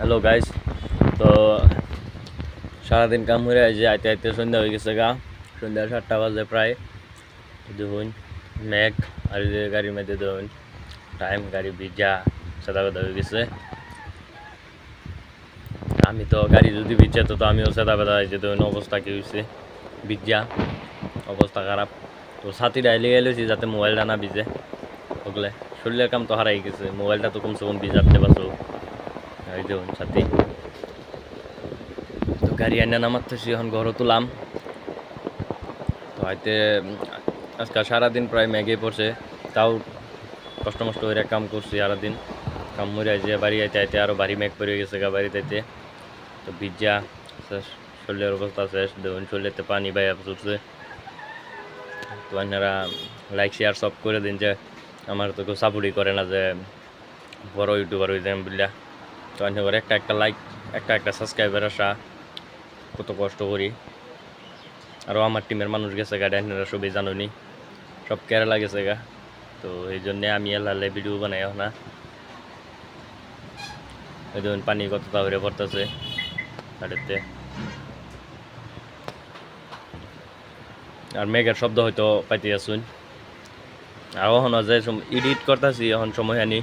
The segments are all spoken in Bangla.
Hello guys. তো সারাদিন কাম করে যে আইতে আইতে সন্ধ্যা হয়ে গেছে গা। সন্ধ্যা 7টা বাজে প্রায়। দেখুন মেঘ আর যে গাড়ির মধ্যে দেখুন টাইম গাড়ি ভিজা সাদা বাদা হয়ে গেছে। আমি তো গাড়ি যদি ভিজে তো আমিও সাদা বাদা হয়েছে। দেখুন অবস্থা কি হয়েছে, ভিজা অবস্থা খারাপ। তো ছাতি ডাইলে গেলেছি যাতে মোবাইলটা না ভিজে। ওগুলো শরীরের কাম তো হারাই গেছে, মোবাইলটা তো কমসে কম ভিজাতে পারছো। এই দেখুন ছাতি। তো গাড়ি আইনা নামাতেছি, এখন ঘরও তুলাম। তো হয়তো আজকে সারাদিন প্রায় মেঘে পড়ছে, তাও কষ্ট মষ্ট করে কাম করছি সারাদিন। কাম মরে যে বাড়ি আইতে আইতে আরও ভারী মেঘ পড়ে গেছে গা বাড়িতে আইতে। তো ভিজা শেষ, শরীরের অবস্থা শেষ। দেখুন শরীরেতে পানি বাইয়া চলছে। তো আপনারা লাইক শেয়ার সব করে দিন, যে আমার তো কেউ সাপোর্টই করে না যে বড় ইউটিউবার হয়ে যান বুঝলা। তো আপনার একটা একটা লাইক, একটা একটা সাবস্ক্রাইবার আসা কত কষ্ট করি। আরও আমার টিমের মানুষ গেছে গা, আপনারা সবই জানুনি, সব কেরালা গেছে গা। তো এই জন্যে আমি আল্লাহ ভিডিও বানাই না। ওই দেখুন পানি কত তাহলে পড়তেছে গাড়িতে। আর মেঘের শব্দ হয়তো পাইতে আসুন। আর ওখানে যে এডিট করতেছি এখন সময় আনি,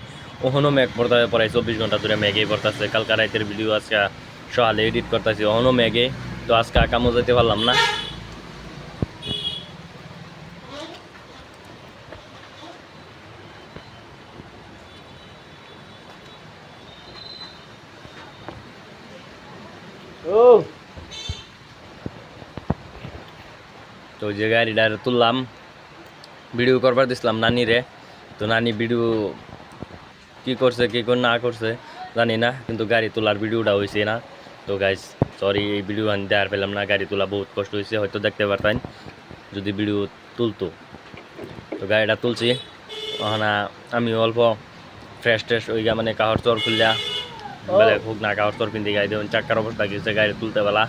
ওখানেও মেঘ পড়তে প্রায় 24 ঘন্টা ধরে মেঘেই পড়তেছে। কালকা রাতের ভিডিও আজকে সকালে এডিট করতেছি, ওখানেও মেঘে। তো আজকে কামও যেতে পারলাম না। তো যে গাড়িটা তুললাম, ভিডিও করবার দিছিলাম নানিরে। তো নানি ভিডিও কি করছে কি না করছে জানি না, কিন্তু গাড়ি তোলার ভিডিওটা হয়েছে না। তো গাইস সরি, এই ভিডিও আমি দেওয়ার পেলাম না। গাড়ি তোলা বহুত কষ্ট হয়েছে, হয়তো দেখতে পারতেন যদি ভিডিও তুলতো। তো গাড়িটা তুলছি, ওখানে আমি অল্প ফ্রেশ ট্রেশ ওই গা, মানে কাহর চর খুললা বেলে হোক না কাহর চর পিন্দি গাড়ি দেখুন চাক্কার অবস্থা গেছে। গাড়ি তুলতে বেলা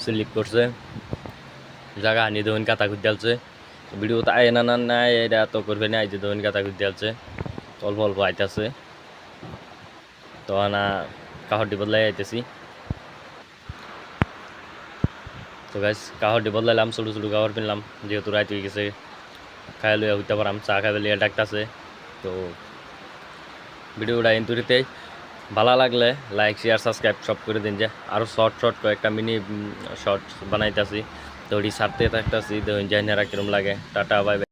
স্লিপ করছে, জায়গা আনি দেখুন কাতা খুঁজতে আলছে। ভিডিও তো আয় না না নাই, এটা তো করবে না। এই যে দেখুন কাতা খুঁজতে আলছে, অল্প অল্প আইতেছে। তো না কাহরটি বদলাই আইতেছি। তো গাইস কাহরটি বদলাইলাম, ছোটো ছোটো কাহর কিনলাম, যেহেতু রাত হয়ে গেছে। খাই লইয়া হইতে পারাম, চা খাই লিয়ে ডাকতেছে। তো ভিডিওটা ইন্তুরিতে ভালো লাগলে লাইক শেয়ার সাবস্ক্রাইব সব করে দিন। যে আরও শর্ট শর্ট কয়েকটা মিনি শর্ট বানাইতেছি, তো ওটি ছাড়তে থাকতেছি। দেখুন জানি না কিরম লাগে। Tata bye bye.